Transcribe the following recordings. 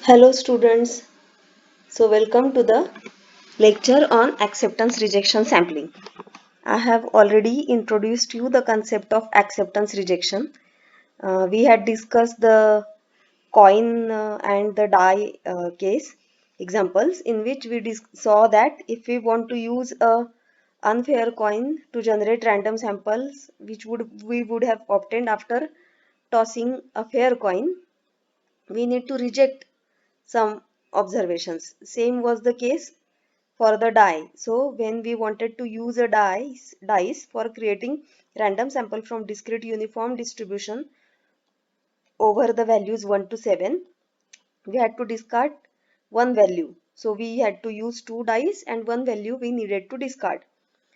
Hello students, so welcome to the lecture on acceptance rejection sampling. I have already introduced you the concept of acceptance rejection. We had discussed the coin and the die case examples in which we saw that if we want to use a unfair coin to generate random samples which we would have obtained after tossing a fair coin, we need to reject some observations. Same was the case for the die. So when we wanted to use a dice for creating random sample from discrete uniform distribution over the values 1 to 7, we had to discard one value. So we had to use two dice and one value we needed to discard.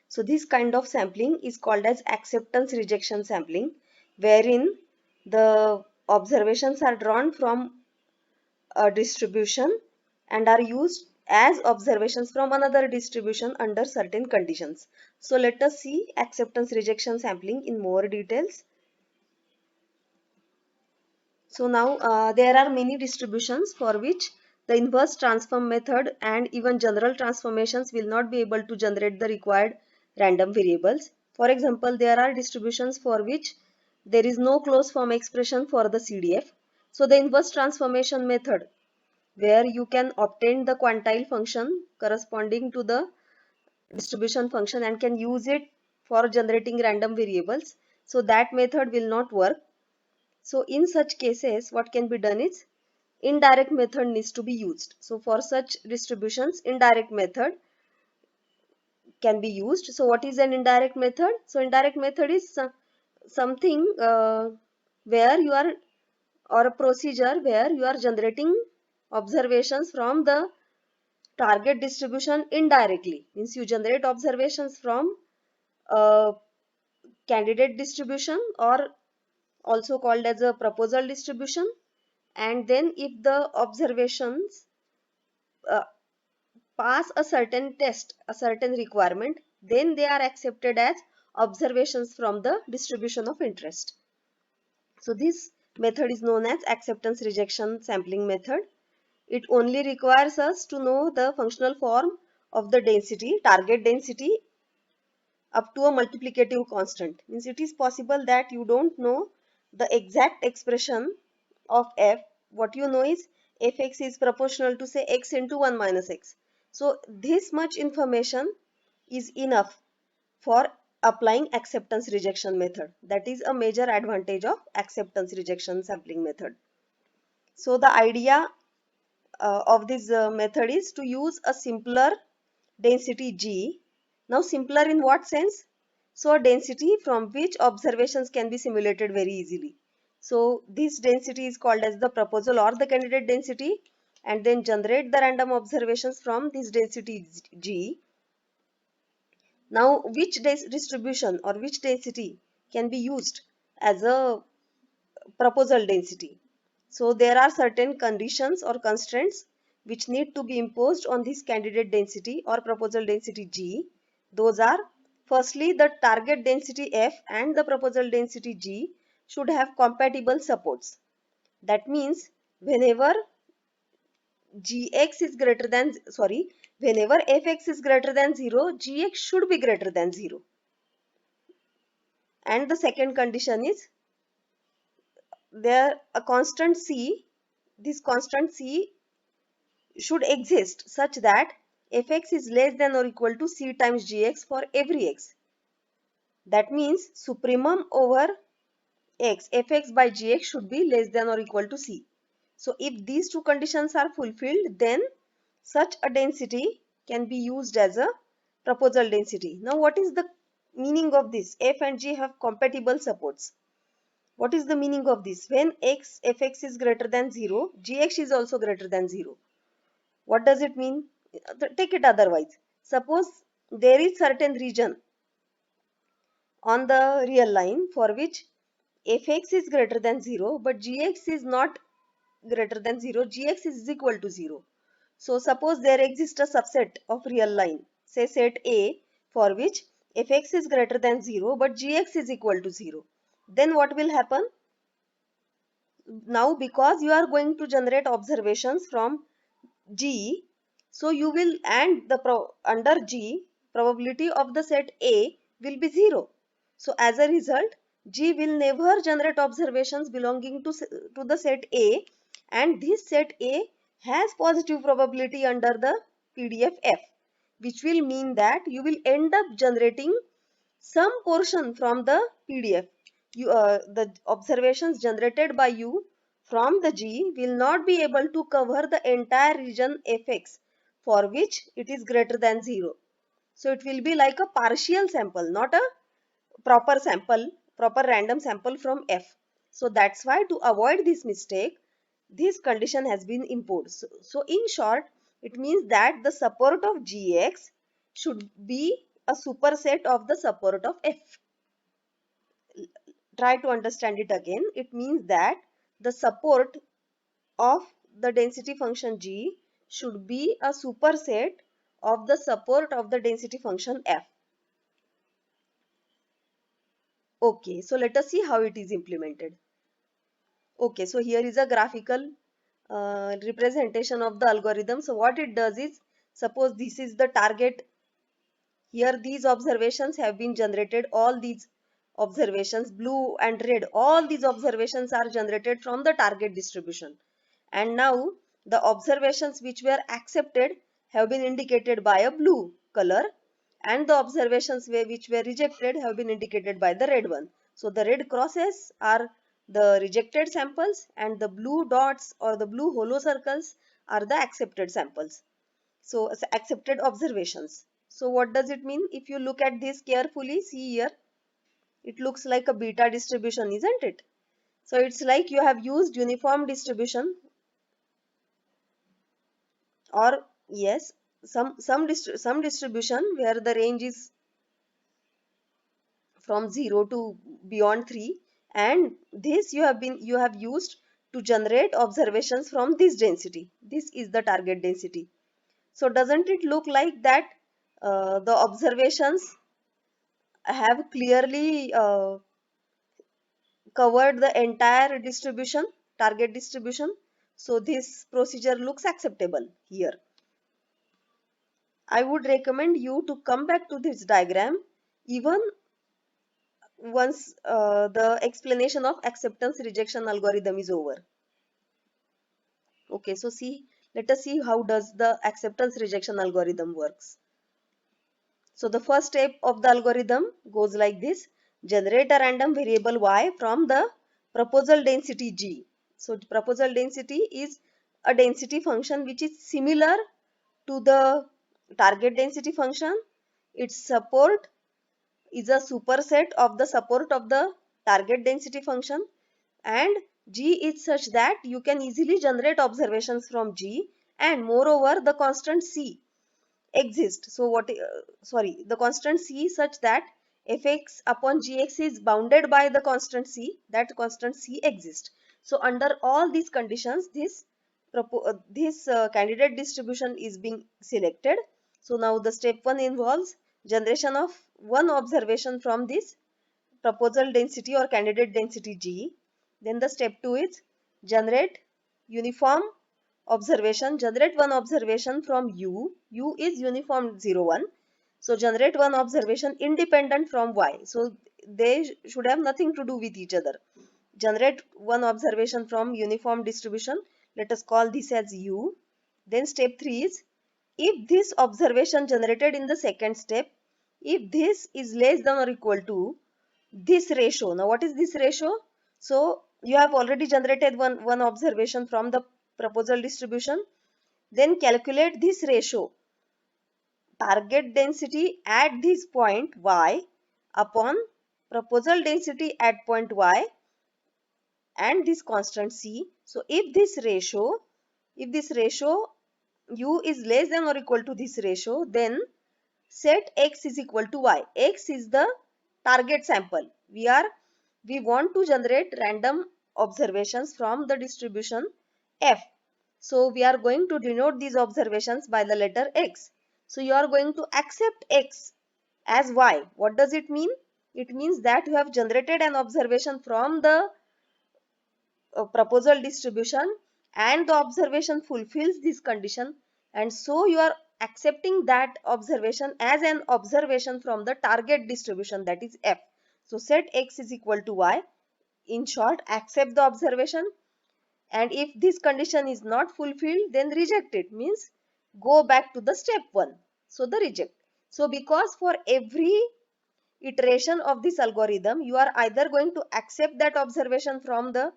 So this kind of sampling is called as acceptance rejection sampling, wherein the observations are drawn from a distribution and are used as observations from another distribution under certain conditions. So let us see acceptance rejection sampling in more details. So now there are many distributions for which the inverse transform method and even general transformations will not be able to generate the required random variables. For example, there are distributions for which there is no closed form expression for the CDF. So the inverse transformation method, where you can obtain the quantile function corresponding to the distribution function and can use it for generating random variables. So that method will not work. So in such cases, what can be done is indirect method needs to be used. So for such distributions, indirect method can be used. So what is an indirect method? So indirect method is something where you are, or a procedure where you are generating observations from the target distribution indirectly. Means you generate observations from a candidate distribution, or also called as a proposal distribution, and then if the observations uh, pass a certain test, a certain requirement, then they are accepted as observations from the distribution of interest. So this method is known as acceptance rejection sampling method. It only requires us to know the functional form of the density, target density, up to a multiplicative constant. Means it is possible that you don't know the exact expression of f. What you know is fx is proportional to, say, x into 1 minus x. So this much information is enough for applying acceptance rejection method. That is a major advantage of acceptance rejection sampling method. So the idea of this method is to use a simpler density G. Now simpler in what sense? So a density from which observations can be simulated very easily. So this density is called as the proposal or the candidate density, and then generate the random observations from this density G. Now which distribution or which density can be used as a proposal density? So there are certain conditions or constraints which need to be imposed on this candidate density or proposal density G. Those are, firstly, the target density F and the proposal density G should have compatible supports. That means whenever Gx is greater than, whenever Fx is greater than 0, Gx should be greater than 0. And the second condition is there a constant C, this constant C should exist such that fx is less than or equal to c times gx for every x. That means supremum over x, fx by gx should be less than or equal to c. So if these two conditions are fulfilled, then such a density can be used as a proposal density. Now what is the meaning of this? F and g have compatible supports. What is the meaning of this? When fx is greater than 0, gx is also greater than 0. What does it mean? Take it otherwise. Suppose there is certain region on the real line for which fx is greater than 0 but gx is not greater than 0, gx is equal to 0. So suppose there exists a subset of real line, say set A, for which fx is greater than 0 but gx is equal to 0. Then what will happen? now because you are going to generate observations from G, so you will, and under G, probability of the set A will be 0. So as a result, G will never generate observations belonging to the set A, and this set A has positive probability under the PDF F, which will mean that you will end up generating some portion from the PDF. The observations generated by you from the G will not be able to cover the entire region Fx for which it is greater than 0. So it will be like a partial sample, not a proper sample, proper random sample from F. So that's why, to avoid this mistake, this condition has been imposed. So in short, it means that the support of Gx should be a superset of the support of F. Try to understand it again. It means that the support of the density function G should be a superset of the support of the density function F. Okay, so let us see how it is implemented. Okay, so here is a graphical representation of the algorithm. So what it does is, suppose this is the target. Here these observations have been generated. All these observations, blue and red, all these observations are generated from the target distribution. And now the observations which were accepted have been indicated by a blue color, and the observations which were rejected have been indicated by the red one. So the red crosses are the rejected samples, and the blue dots or the blue hollow circles are the accepted samples. So accepted observations. So what does it mean? If you look at this carefully, see here, it looks like a beta distribution, isn't it? So it's like you have used uniform distribution, or yes, some distribution where the range is from 0 to beyond 3, and this you have used to generate observations from this density. This is the target density. So doesn't it look like that the observations have clearly covered the entire distribution, target distribution? So this procedure looks acceptable here. I would recommend you to come back to this diagram even once the explanation of acceptance rejection algorithm is over. Okay, so let us see how does the acceptance rejection algorithm works. So the first step of the algorithm goes like this: generate a random variable y from the proposal density G. So proposal density is a density function which is similar to the target density function. Its support is a superset of the support of the target density function, and G is such that you can easily generate observations from G, and moreover the constant C exists. So the constant C such that fx upon gx is bounded by the constant C, that constant C exists. So under all these conditions, this candidate distribution is being selected. So now the step 1 involves generation of one observation from this proposal density or candidate density G. Then the step 2 is generate uniform observation, generate one observation from U. U is uniform 0, 1. So generate one observation independent from Y. So they should have nothing to do with each other. Generate one observation from uniform distribution. Let us call this as U. Then step 3 is, if this observation generated in the second step, if this is less than or equal to this ratio. Now what is this ratio? So you have already generated one observation from the proposal distribution. Then calculate this ratio, target density at this point y upon proposal density at point y, and this constant C. So if this ratio u is less than or equal to this ratio, then set x is equal to y. X is the target sample. We want to generate random observations from the distribution F. So we are going to denote these observations by the letter X. So you are going to accept X as Y. What does it mean? It means that you have generated an observation from the proposal distribution and the observation fulfills this condition, and so you are accepting that observation as an observation from the target distribution, that is f. So set x is equal to y. In short, accept the observation, and if this condition is not fulfilled, then reject it, means go back to the step 1. So the reject. So because for every iteration of this algorithm, you are either going to accept that observation from the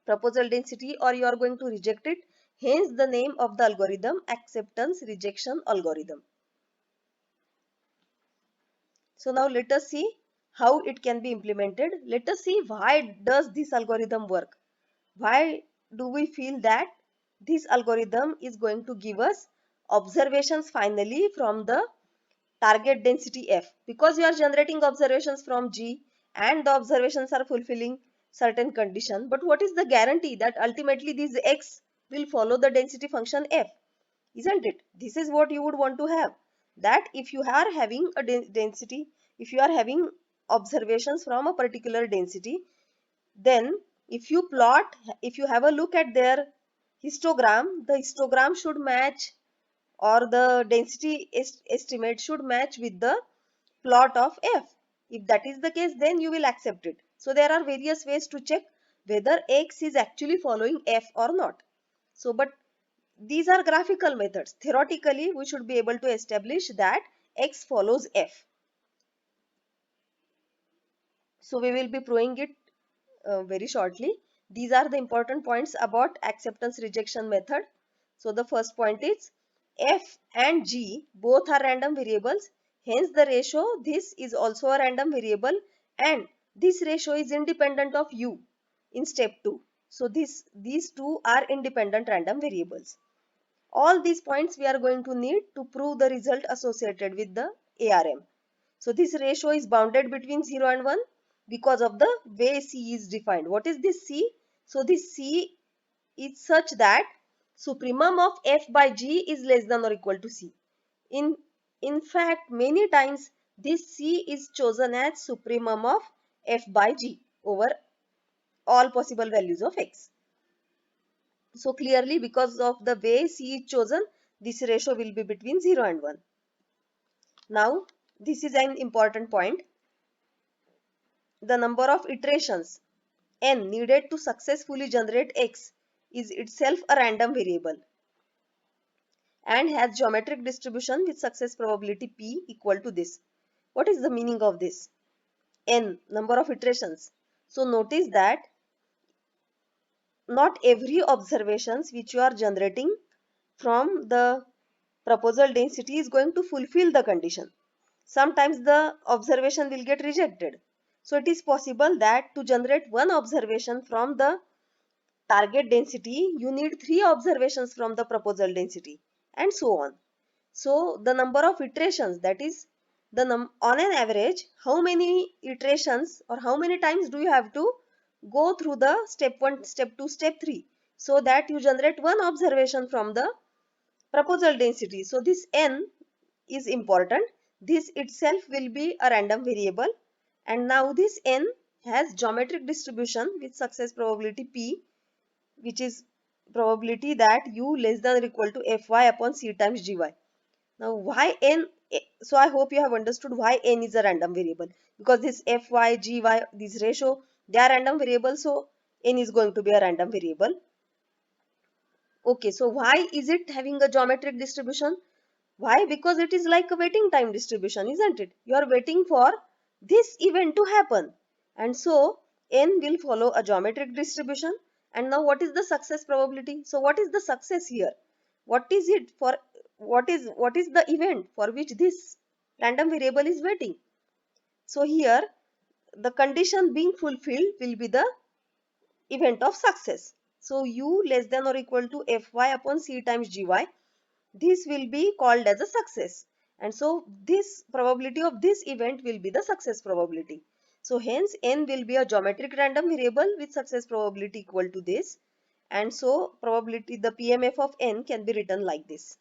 proposal density or you are going to reject it. Hence the name of the algorithm, acceptance rejection algorithm. So now let us see how it can be implemented. Let us see why does this algorithm work. Why do we feel that this algorithm is going to give us observations finally from the target density f? Because you are generating observations from G and the observations are fulfilling certain condition. But what is the guarantee that ultimately these x will follow the density function f? Isn't it? This is what you would want to have. That if you are having a density, if you are having observations from a particular density, then if you plot, if you have a look at their histogram, the histogram should match, or the density estimate should match with the plot of f. If that is the case, then you will accept it. So there are various ways to check whether x is actually following f or not. So but these are graphical methods. Theoretically, we should be able to establish that x follows f. So we will be proving it very shortly. These are the important points about acceptance rejection method. So the first point is f and g both are random variables. Hence the ratio, this is also a random variable, and this ratio is independent of u in step 2. So these two are independent random variables. All these points we are going to need to prove the result associated with the ARM. So this ratio is bounded between 0 and 1 because of the way C is defined. What is this C? So this C is such that supremum of f by g is less than or equal to C. In fact, many times this C is chosen as supremum of f by g over all possible values of x. So clearly, because of the way C is chosen, this ratio will be between 0 and 1. Now, this is an important point. The number of iterations n needed to successfully generate x is itself a random variable and has geometric distribution with success probability p equal to this. What is the meaning of this? N, number of iterations. So notice that not every observations which you are generating from the proposal density is going to fulfill the condition. Sometimes the observation will get rejected. So it is possible that to generate one observation from the target density, you need 3 observations from the proposal density, and so on. So the number of iterations, that is on an average, how many iterations or how many times do you have to go through the step 1, step 2, step 3, so that you generate one observation from the proposal density. So this n is important. This itself will be a random variable, and now this n has geometric distribution with success probability p, which is probability that u less than or equal to fy upon c times gy. Now why n? So I hope you have understood why n is a random variable, because this fy, gy, this ratio, they are random variables, so n is going to be a random variable. Okay, so why is it having a geometric distribution? Why? Because it is like a waiting time distribution, isn't it? You are waiting for this event to happen, and so n will follow a geometric distribution. And now what is the success probability? So what is the success here? What is it for? What is the event for which this random variable is waiting? So here the condition being fulfilled will be the event of success. So u less than or equal to fy upon c times gy, this will be called as a success, and so this probability of this event will be the success probability. So hence n will be a geometric random variable with success probability equal to this, and so probability, the PMF of n can be written like this.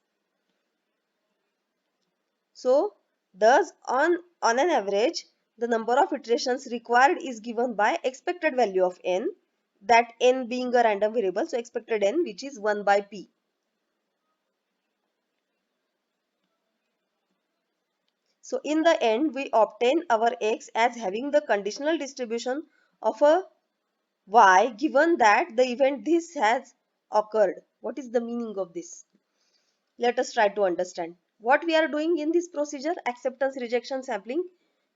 So thus on an average, the number of iterations required is given by expected value of n, that n being a random variable, so expected n, which is 1 by p. So in the end, we obtain our x as having the conditional distribution of a y given that the event this has occurred. What is the meaning of this? Let us try to understand. What we are doing in this procedure, acceptance rejection sampling,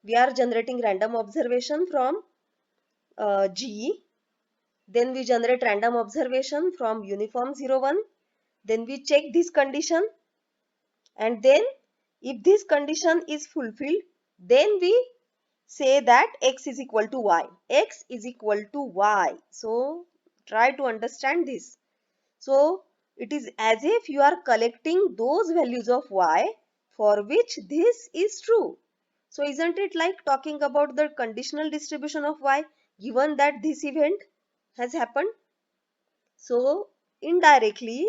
we are generating random observation from G. Then we generate random observation from uniform 0, 1. Then we check this condition, and then if this condition is fulfilled, then we say that x is equal to y. X is equal to y. So try to understand this. So it is as if you are collecting those values of y for which this is true. So isn't it like talking about the conditional distribution of y given that this event has happened? So indirectly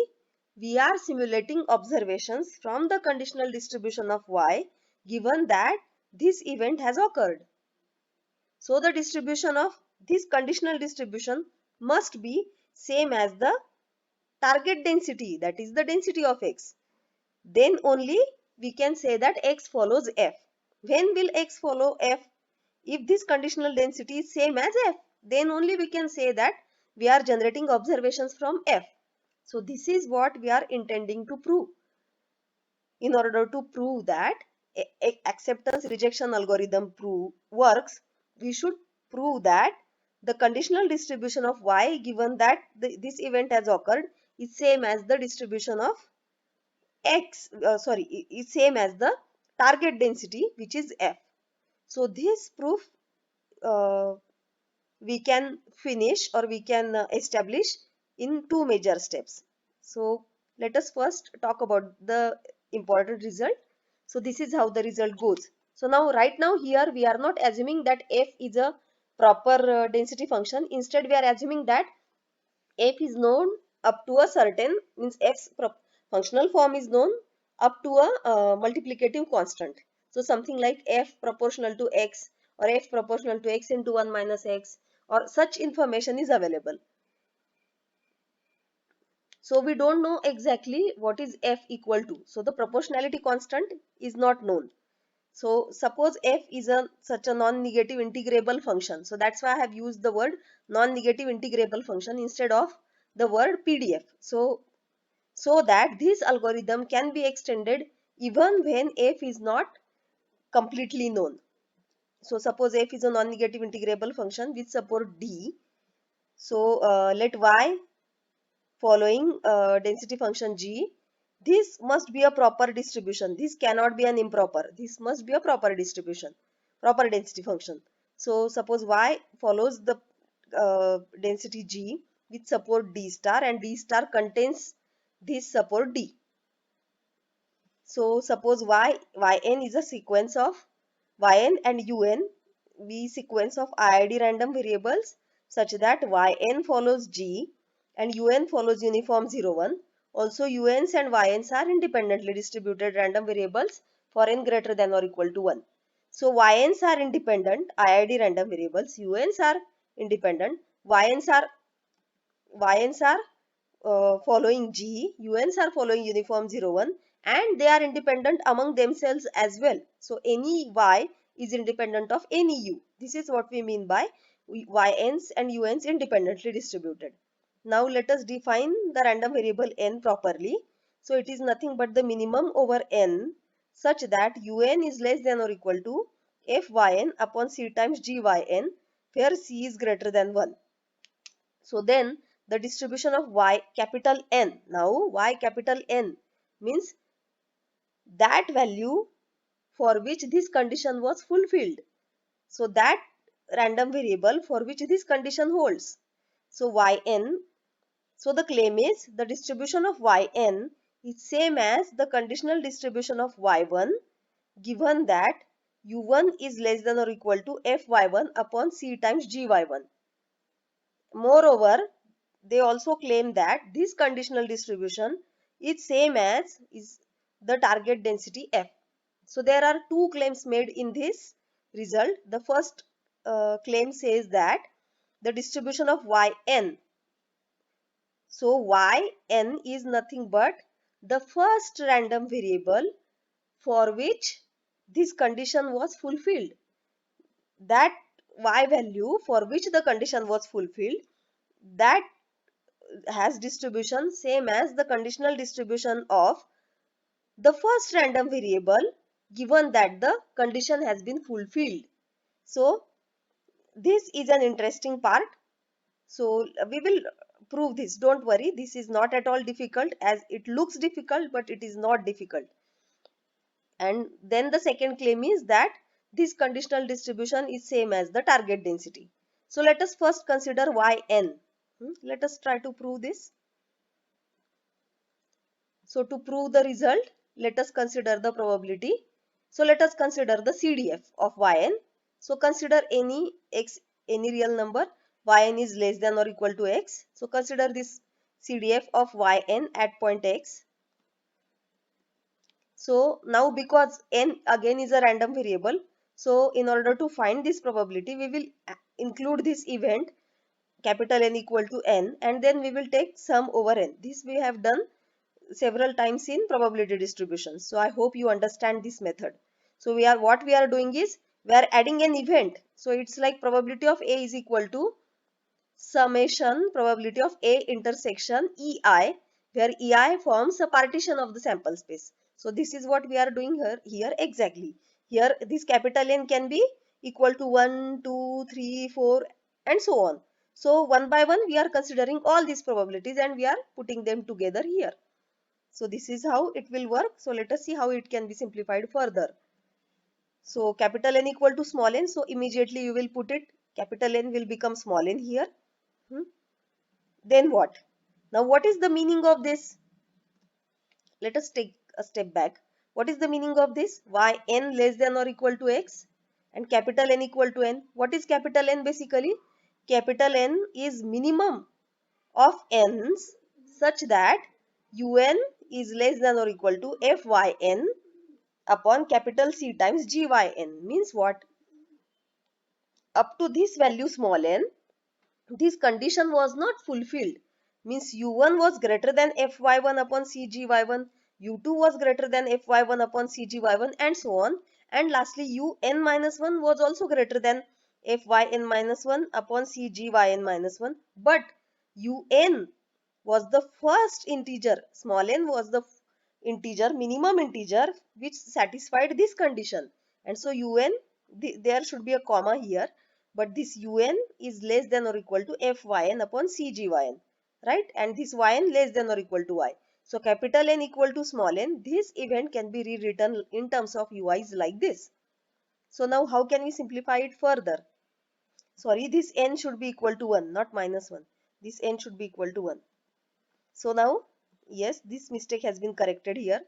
we are simulating observations from the conditional distribution of y given that this event has occurred. So the distribution of this conditional distribution must be same as the target density, that is the density of x. Then only we can say that x follows f. When will x follow f? If this conditional density is same as f, then only we can say that we are generating observations from f. So this is what we are intending to prove. In order to prove that acceptance rejection algorithm works, we should prove that the conditional distribution of y given that this event has occurred is same as the distribution of x, is same as the target density, which is f. So this proof uh, we can finish, or we can establish in two major steps. So let us first talk about the important result. So this is how the result goes. So now right now here we are not assuming that f is a proper density function. Instead we are assuming that f is known up to a certain, means f's functional form is known up to a multiplicative constant. So something like f proportional to x, or f proportional to x into 1 minus x, or such information is available. So we don't know exactly what is f equal to. So the proportionality constant is not known. So suppose f is such a non-negative integrable function. So that's why I have used the word non-negative integrable function instead of the word PDF. So that this algorithm can be extended even when f is not completely known. So suppose f is a non-negative integrable function which support d. So let y following density function g. This must be a proper distribution. This cannot be an improper. This must be a proper distribution, proper density function. So suppose y follows the density g which support d star, and d star contains this support d. So suppose yn is a sequence of yn and un, be sequence of IID random variables such that yn follows g and un follows uniform 0, 1. Also uns and yns are independently distributed random variables for n greater than or equal to 1. So yns are independent IID random variables, uns are independent, yns are following G, UNs are following uniform 0, 1, and they are independent among themselves as well. So any Y is independent of any U. This is what we mean by YNs and UNs independently distributed. Now let us define the random variable n properly. So it is nothing but the minimum over n such that UN is less than or equal to Fyn upon C times Gyn, where C is greater than 1. So then the distribution of y capital N. Now y capital N means that value for which this condition was fulfilled. So that random variable for which this condition holds. So Yn. So the claim is the distribution of Yn is same as the conditional distribution of y1 given that u1 is less than or equal to Fy1 upon C times Gy1. Moreover, they also claim that this conditional distribution is same as is the target density f. So there are two claims made in this result. The first claim says that the distribution of yn. So yn is nothing but the first random variable for which this condition was fulfilled. That y value for which the condition was fulfilled, that has distribution same as the conditional distribution of the first random variable given that the condition has been fulfilled. So this is an interesting part. So we will prove this. Don't worry, this is not at all difficult, as it looks difficult, but it is not difficult. And then the second claim is that this conditional distribution is same as the target density. So let us first consider yn. Let us try to prove this. So to prove the result, let us consider the probability. So let us consider the CDF of yn. So consider any x, any real number, yn is less than or equal to x. So consider this CDF of yn at point x. So now because n again is a random variable, so in order to find this probability, we will include this event capital N equal to n, and then we will take sum over n. This we have done several times in probability distribution. So I hope you understand this method. So what we are doing is we are adding an event. So it's like probability of A is equal to summation probability of A intersection EI, where EI forms a partition of the sample space. So this is what we are doing here exactly. Here this capital N can be equal to 1, 2, 3, 4 and so on. So one by one we are considering all these probabilities and we are putting them together here. So this is how it will work. So let us see how it can be simplified further. So capital N equal to small n. So immediately you will put it, capital N will become small n here. Then what? Now what is the meaning of this? Let us take a step back. What is the meaning of this? Yn less than or equal to x and capital N equal to n. What is capital N basically? Capital N is minimum of n's such that un is less than or equal to fyn upon capital C times gyn. Means what? Up to this value small n, this condition was not fulfilled. Means u1 was greater than fy1 upon cgy1, u2 was greater than fy1 upon cgy1 and so on. And lastly un minus 1 was also greater than fyn minus 1 upon cgyn minus 1. But un was the first integer, small n was the integer, minimum integer which satisfied this condition. And so un, there should be a comma here, but this un is less than or equal to fyn upon cgyn, right? And this yn less than or equal to y. So capital N equal to small n, this event can be rewritten in terms of ui's like this. So now how can we simplify it further? Sorry, this n should be equal to 1, not minus 1. This n should be equal to 1. So now, yes, this mistake has been corrected here.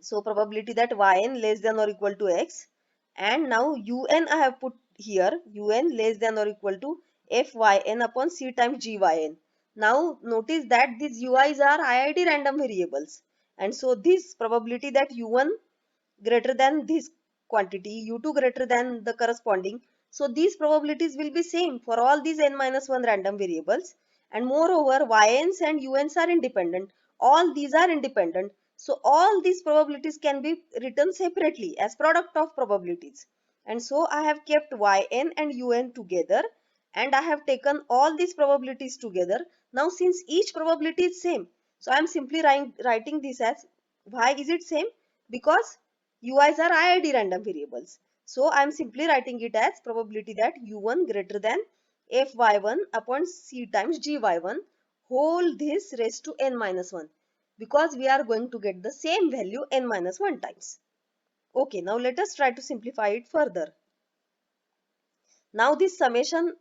So probability that yn less than or equal to x, and now un I have put here, un less than or equal to fyn upon c times gyn. Now notice that these ui's are IID random variables, and so this probability that u1 greater than this quantity, u2 greater than the corresponding, so these probabilities will be same for all these n minus 1 random variables. And moreover yns and uns are independent, all these are independent. So all these probabilities can be written separately as product of probabilities. And so I have kept yn and un together and I have taken all these probabilities together. Now since each probability is same, so I am simply writing this as, why is it same? Because ui's are IID random variables. So I am simply writing it as probability that u1 greater than fy1 upon c times gy1 whole this raised to n minus 1, because we are going to get the same value n minus 1 times. Okay, now let us try to simplify it further. Now this summation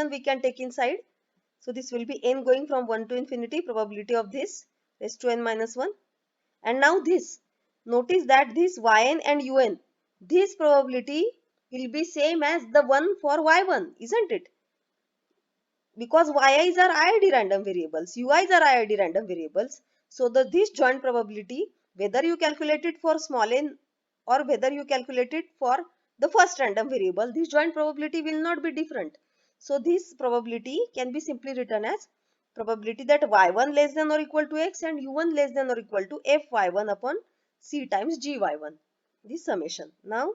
we can take inside. So this will be n going from 1 to infinity, probability of this raised to n minus 1. And now this, notice that this yn and un, this probability will be same as the one for y1, isn't it? Because yi's are IID random variables, ui's are IID random variables. So this joint probability, whether you calculate it for small n or whether you calculate it for the first random variable, this joint probability will not be different. So this probability can be simply written as probability that y1 less than or equal to x and u1 less than or equal to fy1 upon c times gy1. This summation. Now,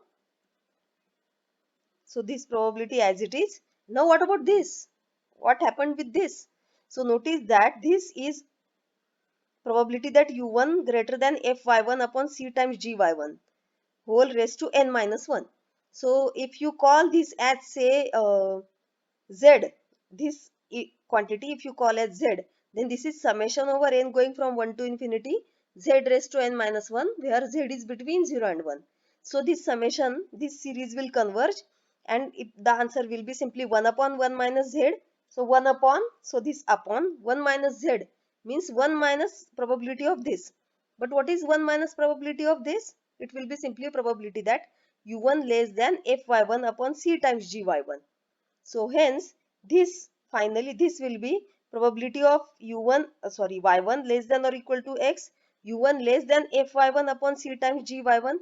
so this probability as it is. Now what about this? What happened with this? So notice that this is probability that u1 greater than fy1 upon c times gy1 whole raised to n minus 1. So if you call this as say z, this quantity if you call as z, then this is summation over n going from 1 to infinity z raised to n minus 1 where z is between 0 and 1. So this summation, this series will converge and the answer will be simply 1 upon 1 minus z. So 1 upon, so this upon 1 minus z means 1 minus probability of this. But what is 1 minus probability of this? It will be simply a probability that u1 less than fy1 upon c times gy1. So hence this finally this will be probability of u1 y1 less than or equal to x, u1 less than fy1 upon c times gy1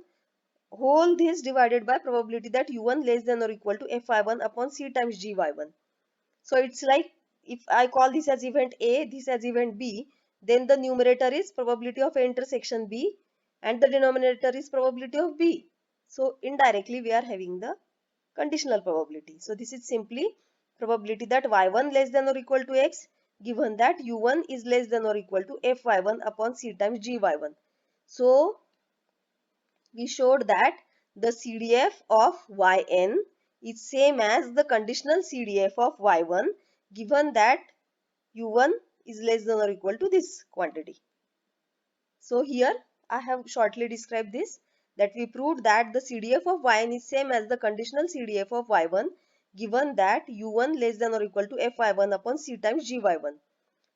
whole this divided by probability that u1 less than or equal to fy1 upon c times gy1. So it's like if I call this as event A, this as event B, then the numerator is probability of A intersection B and the denominator is probability of B. So indirectly we are having the conditional probability. So this is simply probability that y1 less than or equal to x given that u1 is less than or equal to fy1 upon c times gy1. So we showed that the CDF of yn is same as the conditional CDF of y1 given that u1 is less than or equal to this quantity. So here I have shortly described this, that we proved that the CDF of yn is same as the conditional CDF of y1 given that u1 less than or equal to fy1 upon c times gy1.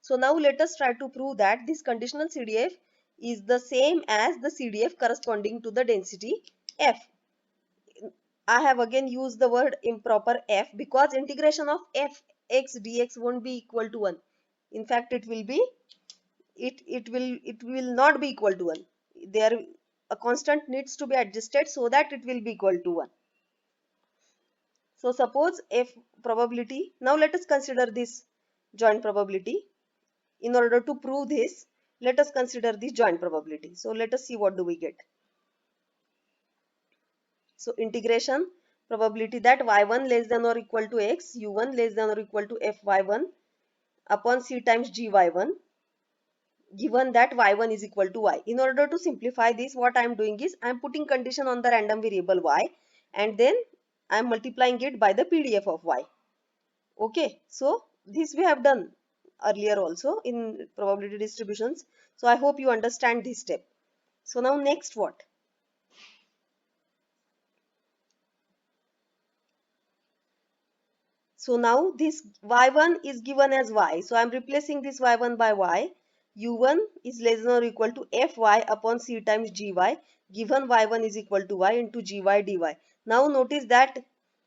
So now let us try to prove that this conditional CDF is the same as the CDF corresponding to the density f. I have again used the word improper f because integration of f x dx won't be equal to 1. In fact, it will not be equal to 1. There a constant needs to be adjusted so that it will be equal to 1. So suppose f probability, now let us consider this joint probability. In order to prove this, let us consider this joint probability. So let us see what do we get. So integration probability that y1 less than or equal to x, u1 less than or equal to fy1 upon c times gy1 given that y1 is equal to y. In order to simplify this, what I am doing is I am putting condition on the random variable y and then I am multiplying it by the PDF of y. Okay, so this we have done earlier also in probability distributions. So I hope you understand this step. So now next what? So now this y1 is given as y. So I am replacing this y1 by y. u1 is less than or equal to fy upon c times gy given y1 is equal to y into gy dy. Now notice that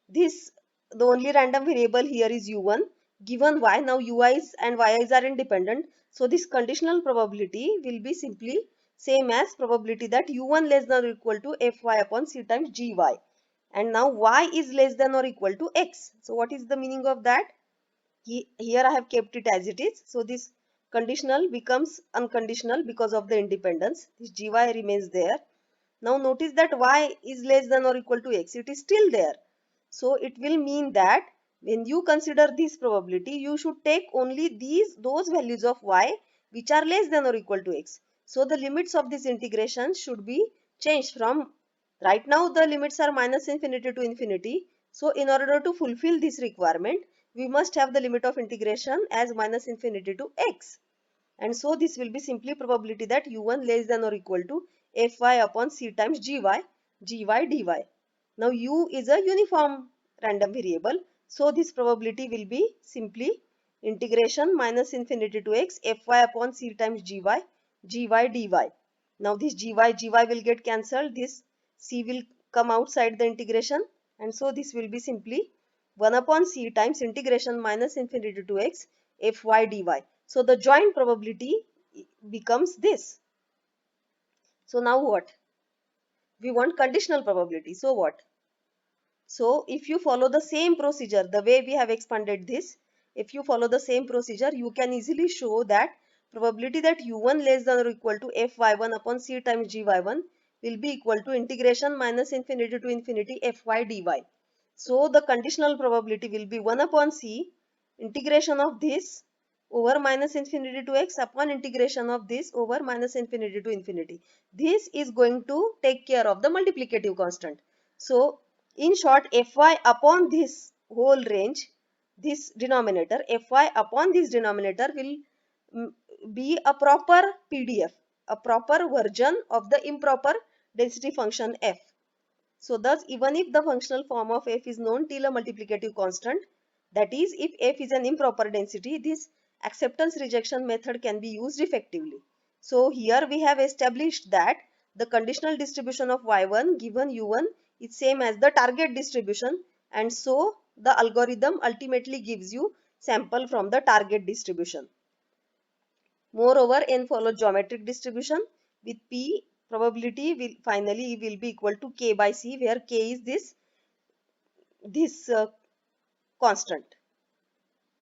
this the only random variable here is u1 given y. Now ui's and yi's are independent. So this conditional probability will be simply same as probability that u1 less than or equal to fy upon c times gy. And now y is less than or equal to x. So what is the meaning of that? Here I have kept it as it is. So this conditional becomes unconditional because of the independence. This gy remains there. Now notice that y is less than or equal to x. It is still there. So it will mean that when you consider this probability, you should take only those values of y which are less than or equal to x. So the limits of this integration should be changed from right now the limits are minus infinity to infinity. So in order to fulfill this requirement, we must have the limit of integration as minus infinity to x. And so this will be simply probability that u1 less than or equal to fy upon c times gy dy. Now u is a uniform random variable. So this probability will be simply integration minus infinity to x fy upon c times gy dy. Now this gy will get cancelled. This c will come outside the integration. And so this will be simply 1 upon c times integration minus infinity to x fy dy. So the joint probability becomes this. So now what? We want conditional probability. So what? So if you follow the same procedure, the way we have expanded this, if you follow the same procedure, you can easily show that probability that u1 less than or equal to fy1 upon c times gy1 will be equal to integration minus infinity to infinity fy dy. So the conditional probability will be 1 upon c integration of this over minus infinity to x upon integration of this over minus infinity to infinity. This is going to take care of the multiplicative constant. So in short, fy upon this whole range, this denominator, fy upon this denominator will be a proper PDF, a proper version of the improper density function f. So thus, even if the functional form of f is known till a multiplicative constant, that is, if f is an improper density, this acceptance rejection method can be used effectively. So here we have established that the conditional distribution of y1 given u1 is same as the target distribution, and so the algorithm ultimately gives you sample from the target distribution. Moreover, n follows geometric distribution with p probability will finally will be equal to k by c, where k is this constant.